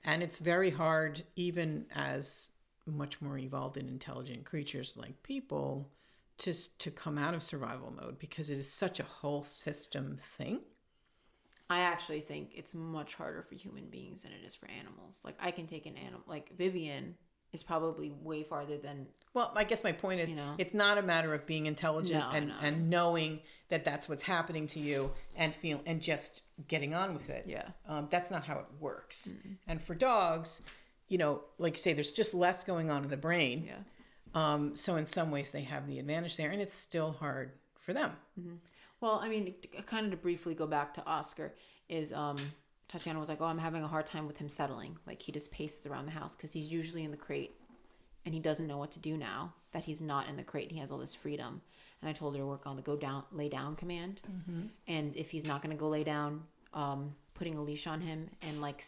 And it's very hard, even as much more evolved and intelligent creatures like people, just to come out of survival mode, because it is such a whole system thing. I actually think it's much harder for human beings than it is for animals. Like, I can take an animal, like Vivian is probably way farther than... Well, I guess my point is, it's not a matter of being intelligent and knowing that that's what's happening to you and just getting on with it. Yeah. That's not how it works. And for dogs, like you say, there's just less going on in the brain. Yeah. So in some ways they have the advantage there, and it's still hard for them. Well, I mean, kind of to briefly go back to Oscar is... Tatiana was like, I'm having a hard time with him settling. Like, he just paces around the house because he's usually in the crate and he doesn't know what to do now that he's not in the crate and he has all this freedom. And I told her to work on the lay down command. And if he's not going to go lay down, putting a leash on him and like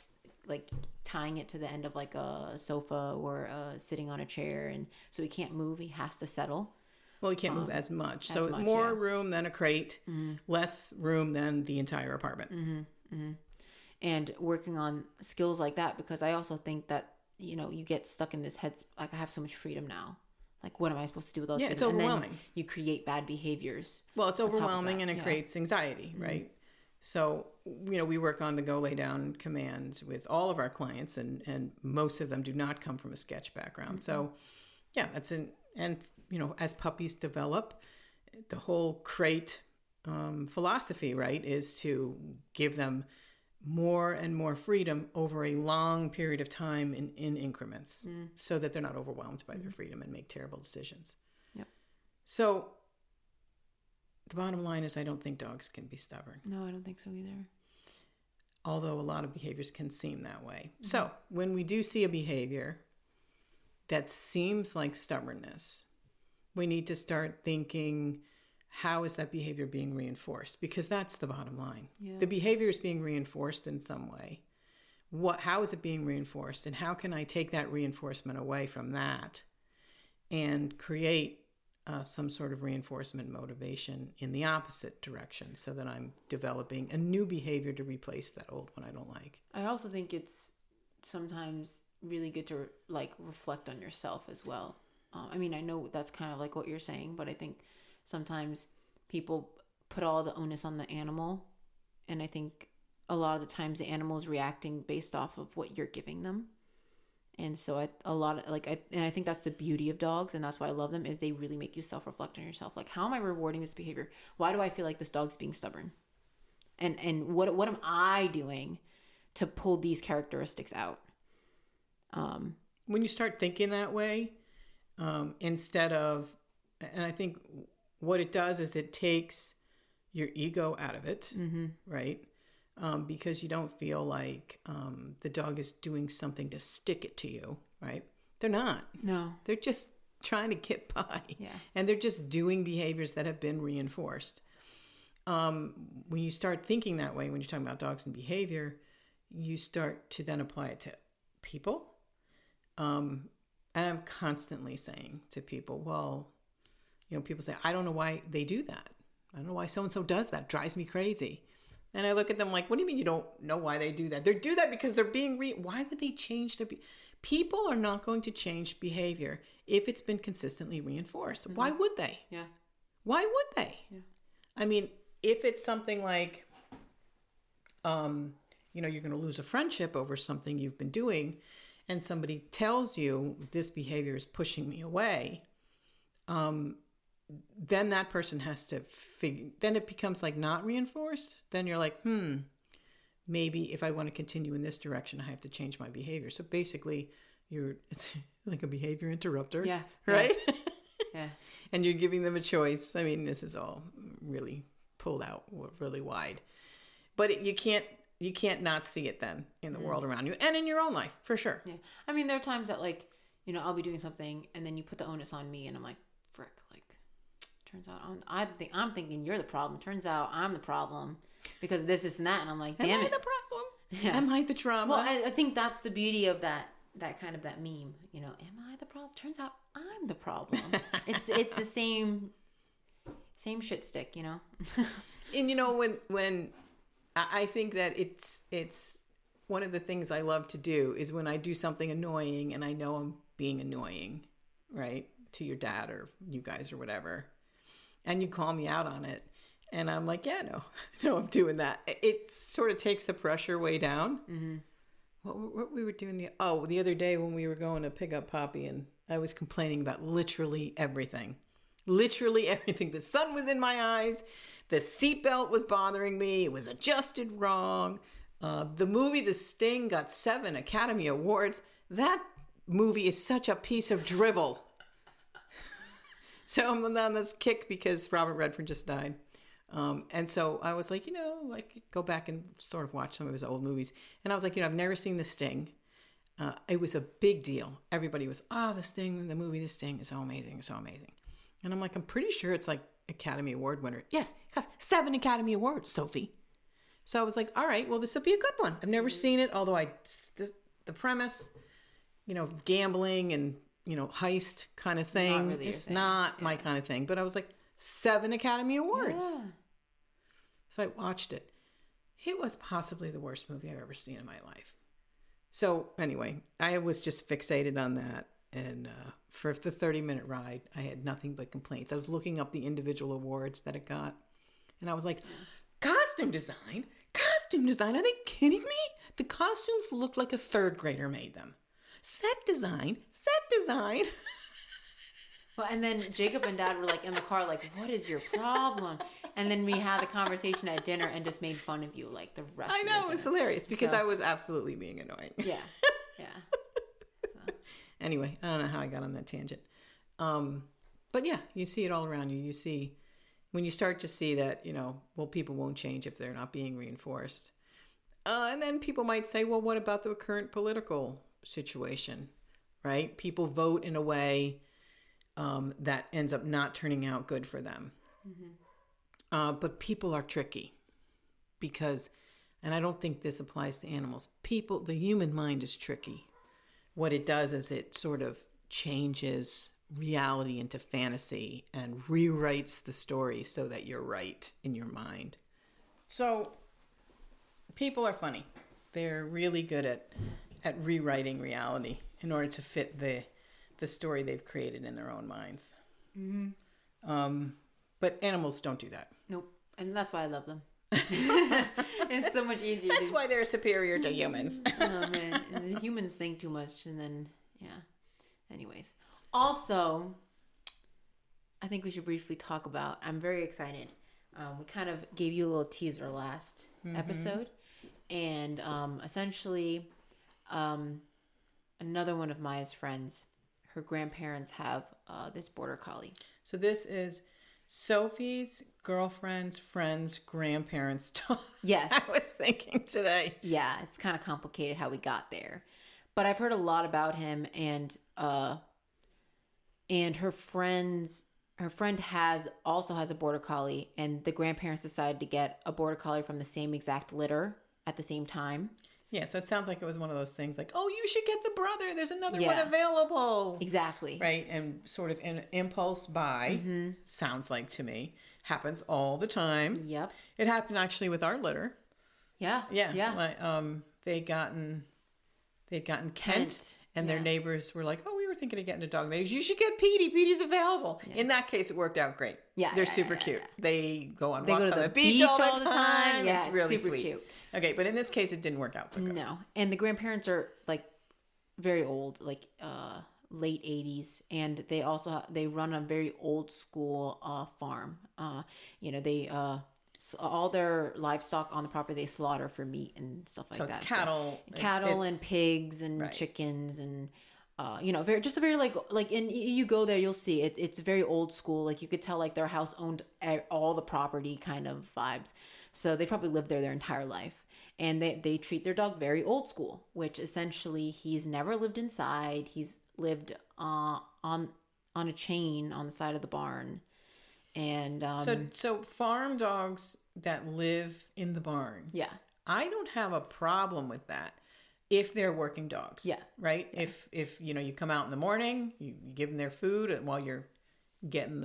tying it to the end of like a sofa or sitting on a chair. And so he can't move. He has to settle. Well, you can't move as much. as So much, more yeah. room than a crate, less room than the entire apartment. And working on skills like that, because I also think that, you know, you get stuck in this head, like I have so much freedom now. Like, what am I supposed to do with all this Yeah, it's freedom? overwhelming. And then you create bad behaviors. Well, it's on top of overwhelming that. and it creates anxiety, right? So, you know, we work on the go lay down commands with all of our clients, and most of them do not come from a sketch background. So, yeah, and, you know, as puppies develop, the whole crate philosophy, right, is to give them more and more freedom over a long period of time in increments so that they're not overwhelmed by their freedom and make terrible decisions. Yep. So the bottom line is I don't think dogs can be stubborn. No, I don't think so either. Although a lot of behaviors can seem that way. So when we do see a behavior that seems like stubbornness, we need to start thinking, how is that behavior being reinforced? Because that's the bottom line. Yeah. The behavior is being reinforced in some way. How is it being reinforced? And how can I take that reinforcement away from that and create some sort of reinforcement motivation in the opposite direction so that I'm developing a new behavior to replace that old one I don't like? I also think it's sometimes really good to like reflect on yourself as well. I mean, I know that's kind of like what you're saying, but I think sometimes people put all the onus on the animal, and I think a lot of the times the animal is reacting based off of what you're giving them. And so I think that's the beauty of dogs, and that's why I love them, is they really make you self-reflect on yourself. Like, how am I rewarding this behavior? Why do I feel like this dog's being stubborn? And what am I doing to pull these characteristics out? When you start thinking that way, instead of, and I think what it does is it takes your ego out of it, right? Because you don't feel like the dog is doing something to stick it to you, right? They're not. No. They're just trying to get by. Yeah. And they're just doing behaviors that have been reinforced. When you start thinking that way, when you're talking about dogs and behavior, you start to then apply it to people. And I'm constantly saying to people, well, you know, people say, I don't know why they do that. I don't know why so-and-so does that. It drives me crazy. And I look at them like, what do you mean you don't know why they do that? They do that because they're being why would they change their people are not going to change behavior if it's been consistently reinforced. Why would they? Yeah. Why would they? Yeah. I mean, if it's something like, you know, you're going to lose a friendship over something you've been doing, and somebody tells you this behavior is pushing me away, then that person has to then it becomes like not reinforced. Then you're like, maybe if I want to continue in this direction, I have to change my behavior. So basically it's like a behavior interrupter. Yeah. Right? Yeah. And you're giving them a choice. I mean, this is all really pulled out really wide, but you can't not see it then in the world around you and in your own life, for sure. Yeah. I mean, there are times that, like, you know, I'll be doing something and then you put the onus on me and I'm like, frick, like, turns out I'm thinking you're the problem. Turns out I'm the problem because this, and that. And I'm like, damn it. Am I the problem? Yeah. Am I the drama? Well, I think that's the beauty of that kind of that meme, you know, am I the problem? Turns out I'm the problem. It's the same shit stick, you know? And you know, when I think that it's one of the things I love to do is when I do something annoying and I know I'm being annoying, right, to your dad or you guys or whatever, and you call me out on it, and I'm like, yeah, no, I'm doing that. It sort of takes the pressure way down. Mm-hmm. What we were doing the other day when we were going to pick up Poppy, and I was complaining about literally everything. The sun was in my eyes. The seatbelt was bothering me. It was adjusted wrong. The movie The Sting got 7 Academy Awards. That movie is such a piece of drivel. So I'm on this kick because Robert Redford just died. And so I was like, you know, like go back and sort of watch some of his old movies. And I was like, you know, I've never seen The Sting. It was a big deal. Everybody was, The Sting, the movie The Sting is so amazing, so amazing. And I'm like, I'm pretty sure it's like Academy Award winner. Yes, it got 7 Academy Awards, Sophie. So I was like, all right, well, this will be a good one. I've never seen it, although the premise, you know, gambling and heist kind of thing. really It's your thing. not my kind of thing. But I was like, 7 Academy Awards. Yeah. So I watched it. It was possibly the worst movie I've ever seen in my life. So anyway, I was just fixated on that. And for the 30-minute ride, I had nothing but complaints. I was looking up the individual awards that it got. And I was like, costume design? Costume design? Are they kidding me? The costumes looked like a third grader made them. Set design? Set design? Well, and then Jacob and Dad were like in the car, like, what is your problem? And then we had the conversation at dinner and just made fun of you like the rest I of the know, dinner. it was hilarious because I was absolutely being annoying. Yeah. Yeah. So. Anyway, I don't know how I got on that tangent. But yeah, you see it all around you. You see, when you start to see that, people won't change if they're not being reinforced. And then people might say, well, what about the current political situation, right? People vote in a way that ends up not turning out good for them. Mm-hmm. But people are tricky because, and I don't think this applies to animals, the human mind is tricky. What it does is it sort of changes reality into fantasy and rewrites the story so that you're right in your mind. So people are funny. They're really good at rewriting reality in order to fit the story they've created in their own minds. Mm-hmm. But animals don't do that. Nope. And that's why I love them. It's so much easier. That's why they're superior to humans. Oh, man. And the humans think too much. And then, yeah. Anyways. Also, I think we should briefly talk about, I'm very excited. We kind of gave you a little teaser last episode. And essentially, another one of Maya's friends, her grandparents have this border collie. So this is Sophie's girlfriend's friend's grandparents' dog. Yes. I was thinking today. Yeah, it's kind of complicated how we got there. But I've heard a lot about him, and her friend also has a border collie, and the grandparents decided to get a border collie from the same exact litter at the same time. Yeah, so it sounds like it was one of those things like, oh, you should get the brother. There's another one available. Exactly. Right, and sort of an impulse buy, sounds like to me, happens all the time. Yep. It happened actually with our litter. Yeah. Yeah. Like, they'd gotten Kent. And their neighbors were like, oh, we were thinking of getting a dog. You should get Petey. Petey's available. Yeah. In that case, it worked out great. Yeah. They're super cute. They go on walks on the beach all the time. Yeah, it's really super sweet. Cute. Okay, but in this case, it didn't work out so good. No. And the grandparents are like very old, like late 80s. And they also, they run a very old school farm. They... So all their livestock on the property they slaughter for meat and stuff like that. So it's cattle. Cattle and pigs and chickens and, very like, and you go there, you'll see it. It's very old school. Like you could tell like their house owned all the property kind of vibes. So they probably lived there their entire life. And they treat their dog very old school, which essentially he's never lived inside. He's lived on a chain on the side of the barn. And so farm dogs that live in the barn. Yeah. I don't have a problem with that if they're working dogs. Yeah. Right? Yeah. If you come out in the morning, you give them their food while you're getting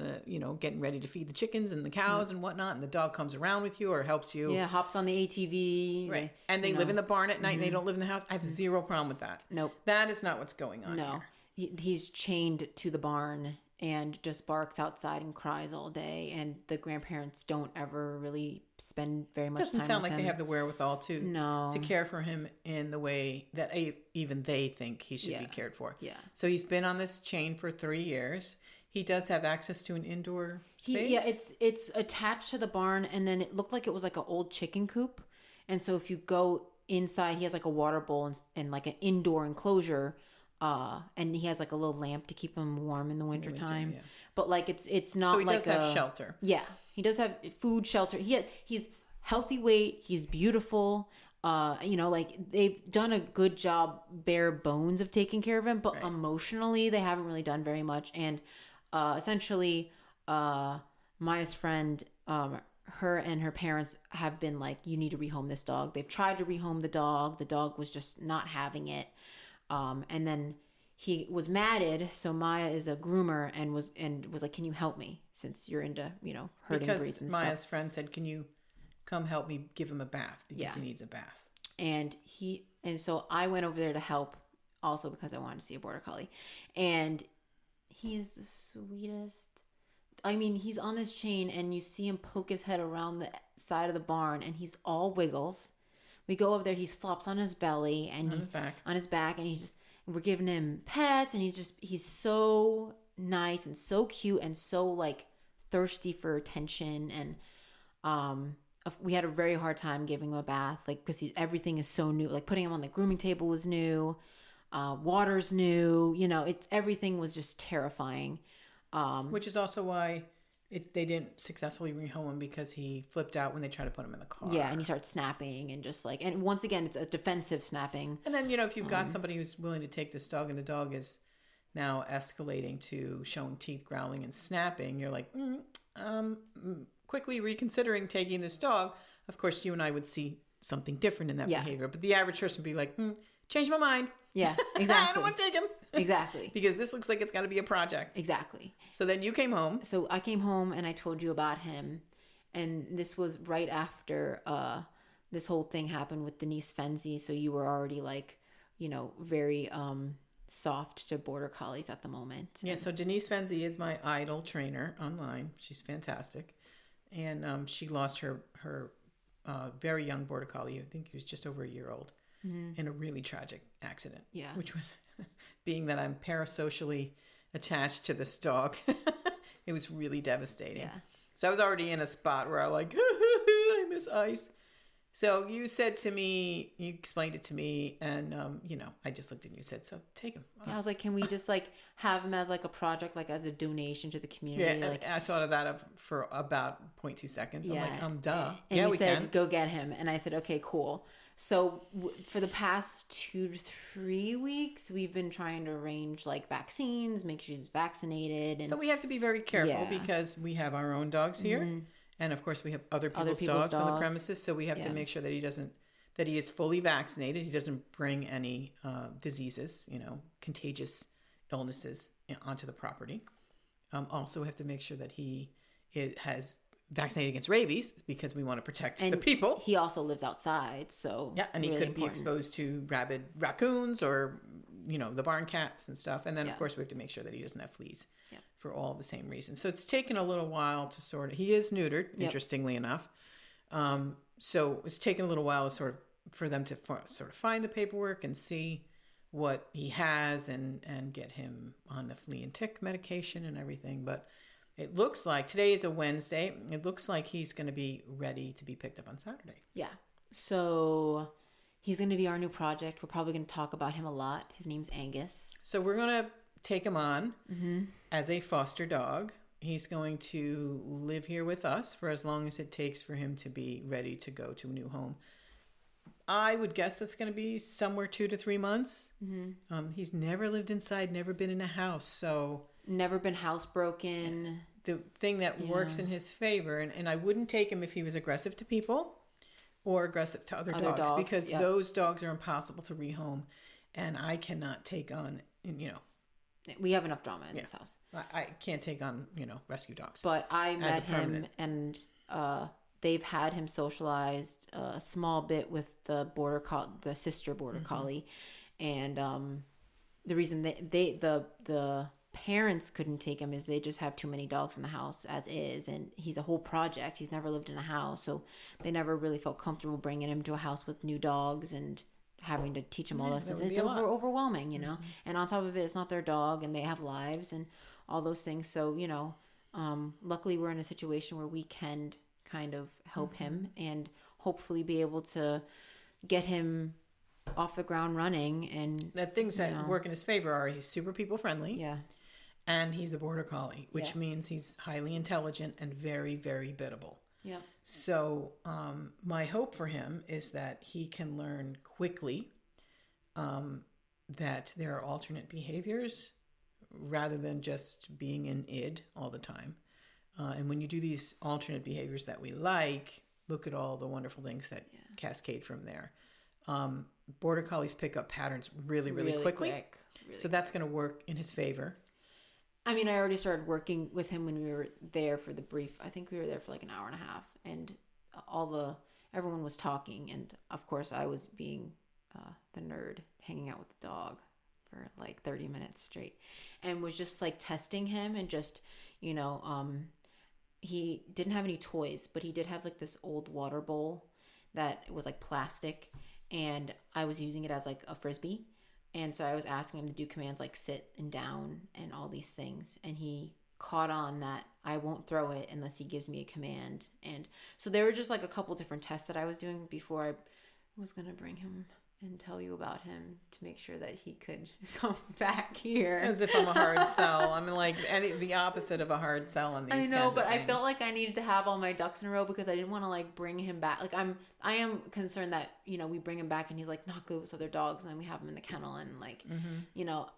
ready to feed the chickens and the cows and whatnot, and the dog comes around with you or helps you. Yeah, hops on the ATV. Right. And they live in the barn at night and they don't live in the house. I have zero problem with that. Nope. That is not what's going on here. He's chained to the barn and just barks outside and cries all day, and the grandparents don't ever really spend very much time with him. Doesn't sound like they have the wherewithal to care for him in the way that even they think he should be cared for. Yeah. So he's been on this chain for 3 years. He does have access to an indoor space. It's attached to the barn, and then it looked like it was like an old chicken coop. And so if you go inside, he has like a water bowl and like an indoor enclosure. And he has like a little lamp to keep him warm in the wintertime. Yeah. But like it's not so he like does have shelter. Yeah. He does have food, shelter. He's healthy weight, he's beautiful. Like they've done a good job bare bones of taking care of him, but emotionally they haven't really done very much. And essentially Maya's friend, her and her parents have been like, you need to rehome this dog. They've tried to rehome the dog. The dog was just not having it. And then he was matted. So Maya is a groomer and was like, can you help me since you're into, herding breeds Because and Maya's stuff. friend said, can you come help me give him a bath because Yeah. he needs a bath. And so I went over there to help also because I wanted to see a border collie. And he is the sweetest. I mean, he's on this chain and you see him poke his head around the side of the barn and he's all wiggles. We go over there, he flops on his belly and On his back. And we're giving him pets and he's so nice and so cute and so like thirsty for attention. And we had a very hard time giving him a bath, like, because everything is so new. Like putting him on the grooming table is new, water's new. Everything was just terrifying. Which is also why they didn't successfully rehome him, because he flipped out when they tried to put him in the car. Yeah, and he starts snapping and just like, and once again, it's a defensive snapping. And then, if you've got somebody who's willing to take this dog and the dog is now escalating to showing teeth, growling, and snapping, you're like, quickly reconsidering taking this dog. Of course, you and I would see something different in that behavior, but the average person would be like, change my mind. Yeah, exactly. I don't want to take him. Exactly. Because this looks like it's got to be a project. Exactly. So then you came home. So I came home and I told you about him. And this was right after this whole thing happened with Denise Fenzi. So you were already like, very soft to border collies at the moment. Yeah, so Denise Fenzi is my idol trainer online. She's fantastic. And she lost her very young border collie. I think he was just over a year old. In a really tragic accident. Yeah. Which was, being that I'm parasocially attached to this dog, it was really devastating. Yeah. So I was already in a spot where I I miss ice. So you said to me, you explained it to me, and I just looked at you and said, so take him. Yeah, I was like, can we just like have him as like a project, like as a donation to the community? Yeah, like, I thought of that for about 0.2 seconds. Yeah. I'm like, duh. And yeah, we said, can. Go get him. And I said, okay, cool. So for the past 2 to 3 weeks, we've been trying to arrange like vaccines, make sure he's vaccinated. And so we have to be very careful because we have our own dogs here. And of course we have other people's dogs on the premises. So we have to make sure that he is fully vaccinated. He doesn't bring any diseases, contagious illnesses onto the property. Also we have to make sure that he has vaccinated against rabies, because we want to protect the people. He also lives outside, so yeah, and he could be exposed to rabid raccoons or the barn cats and stuff. And then of course we have to make sure that he doesn't have fleas for all the same reasons. So it's taken a little while to he is neutered, interestingly enough. So it's taken a little while for them to sort of find the paperwork and see what he has and get him on the flea and tick medication and everything. But it looks like today is a Wednesday. It looks like he's going to be ready to be picked up on Saturday. Yeah. So he's going to be our new project. We're probably going to talk about him a lot. His name's Angus. So we're going to take him on as a foster dog. He's going to live here with us for as long as it takes for him to be ready to go to a new home. I would guess that's going to be somewhere 2 to 3 months. He's never lived inside, never been in a house, so... Never been housebroken. The thing that works in his favor, and I wouldn't take him if he was aggressive to people or aggressive to other dogs, because those dogs are impossible to rehome, and I cannot take on, We have enough drama in this house. I can't take on, rescue dogs. But I met him, and they've had him socialized a small bit with the sister border collie, and the reason the parents couldn't take him is they just have too many dogs in the house as is, and he's a whole project. He's never lived in a house, so they never really felt comfortable bringing him to a house with new dogs and having to teach him all those things. It's overwhelming, and on top of it, it's not their dog, and they have lives and all those things. So luckily we're in a situation where we can kind of help him and hopefully be able to get him off the ground running. And the things that work in his favor are he's super people friendly. Yeah. And he's a border collie, which means he's highly intelligent and very, very biddable. Yeah. So my hope for him is that he can learn quickly that there are alternate behaviors rather than just being in id all the time. And when you do these alternate behaviors that we like, look at all the wonderful things that cascade from there. Border collies pick up patterns really, really quickly. Quick. really So that's going to work in his favor. I mean, I already started working with him when we were there for the brief. I think we were there for like an hour and a half, and everyone was talking, and of course I was being the nerd hanging out with the dog for like 30 minutes straight, and was just like testing him, and just, you know, he didn't have any toys, but he did have like this old water bowl that was like plastic, and I was using it as like a frisbee. And so I was asking him to do commands like sit and down and all these things. And he caught on that I won't throw it unless he gives me a command. And so there were just like a couple different tests that I was doing before I was going to bring him and tell you about him to make sure that he could come back here. As if I'm a hard sell. I'm like the opposite of a hard sell on these kinds of things. I know, but I felt like I needed to have all my ducks in a row because I didn't want to like bring him back. Like I am concerned that, you know, we bring him back and he's like not good with other dogs, and then we have him in the kennel and like, you know,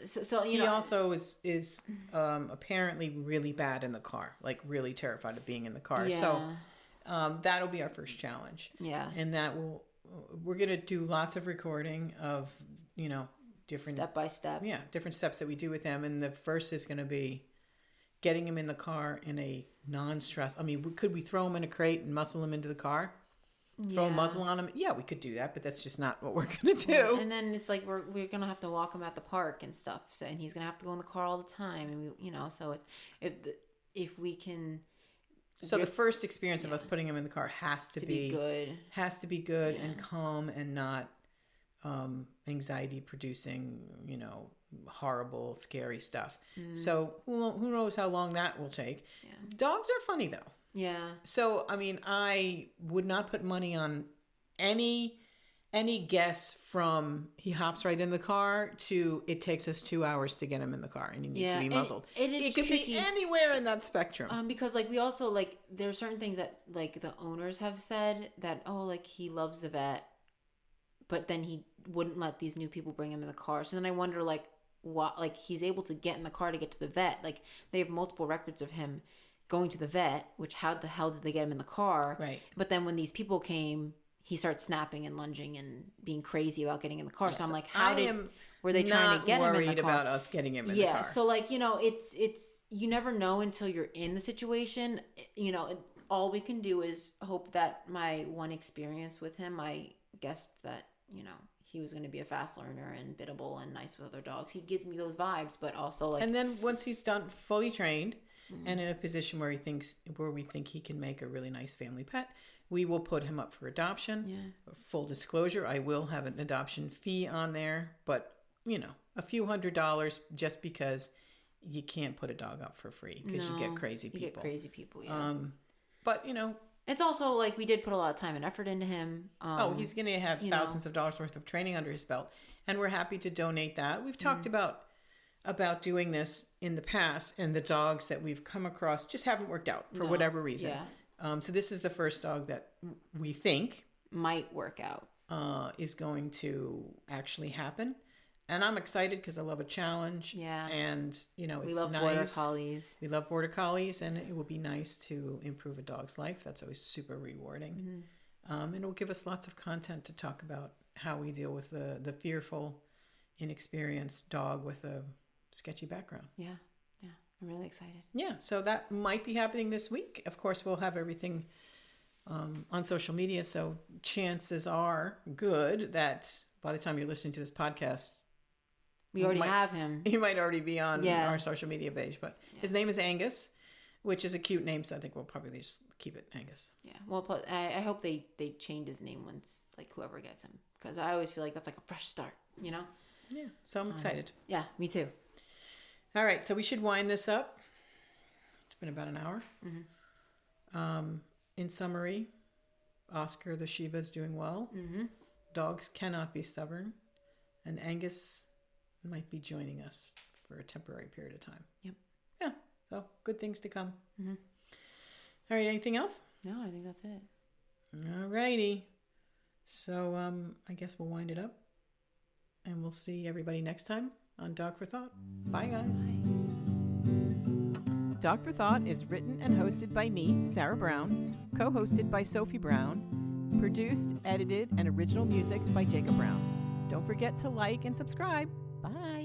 so you know. He also is apparently really bad in the car, like really terrified of being in the car. Yeah. So that'll be our first challenge. Yeah. And we're going to do lots of recording of, you know, different step by step. Yeah, different steps that we do with them. And the first is going to be getting him in the car in a non-stress. I mean, could we throw him in a crate and muscle him into the car? Throw a muzzle on him? Yeah, we could do that, but that's just not what we're going to do. Yeah, and then it's like we're going to have to walk him at the park and stuff. So, and he's going to have to go in the car all the time, and we, you know, so it's if we can. So the first experience of us putting him in the car has to be good. Has to be good and calm and not anxiety producing, you know, horrible, scary stuff. So who knows how long that will take. Yeah. Dogs are funny though. Yeah. So, I mean, I would not put money on any guess from he hops right in the car to it takes us 2 hours to get him in the car and he needs to be muzzled. It could tricky. be anywhere in that spectrum. Because like we also like there are certain things that like the owners have said that like he loves the vet, but then he wouldn't let these new people bring him in the car. So then I wonder like what, like he's able to get in the car to get to the vet. Like they have multiple records of him going to the vet, which how the hell did they get him in the car? Right. But then when these people came, he starts snapping and lunging and being crazy about getting in the car. So I'm like, were they trying to get him in the car? Worried about us getting him in the car. Yeah. So like, you know, it's you never know until you're in the situation. You know, all we can do is hope that my one experience with him, I guessed that, you know, he was going to be a fast learner and biddable and nice with other dogs. He gives me those vibes, but also like. And then once he's done fully trained and in a position where we think he can make a really nice family pet, we will put him up for adoption. Yeah. Full disclosure, I will have an adoption fee on there, but you know, a few $100s just because you can't put a dog up for free because you get crazy people. You get crazy people, yeah. But you know, it's also like we did put a lot of time and effort into him. He's going to have thousands of dollars worth of training under his belt, and we're happy to donate that. We've talked about doing this in the past, and the dogs that we've come across just haven't worked out for whatever reason. Yeah. So this is the first dog that we think might work out. Is going to actually happen. And I'm excited because I love a challenge. Yeah. And, you know, it's nice. We love Border Collies. We love Border Collies, and it will be nice to improve a dog's life. That's always super rewarding. And it will give us lots of content to talk about how we deal with the fearful, inexperienced dog with a sketchy background. Yeah. Yeah. I'm really excited. Yeah. So that might be happening this week. Of course, we'll have everything on social media. So chances are good that by the time you're listening to this podcast, we already have him. He might already be on our social media page, but his name is Angus, which is a cute name. So I think we'll probably just keep it Angus. Yeah. Well, I hope they change his name once, like whoever gets him, because I always feel like that's like a fresh start, you know? Yeah. So I'm excited. Yeah, me too. All right. So we should wind this up. It's been about an hour. In summary, Oscar the Shiba is doing well. Dogs cannot be stubborn, and Angus might be joining us for a temporary period of time. Yep. Yeah. So good things to come. All right. Anything else? No, I think that's it. All righty. So I guess we'll wind it up, and we'll see everybody next time on Dog for Thought. Bye, guys. Dog for Thought is written and hosted by me, Sarah Brown, co-hosted by Sophie Brown, produced, edited, and original music by Jacob Brown. Don't forget to like and subscribe. Bye.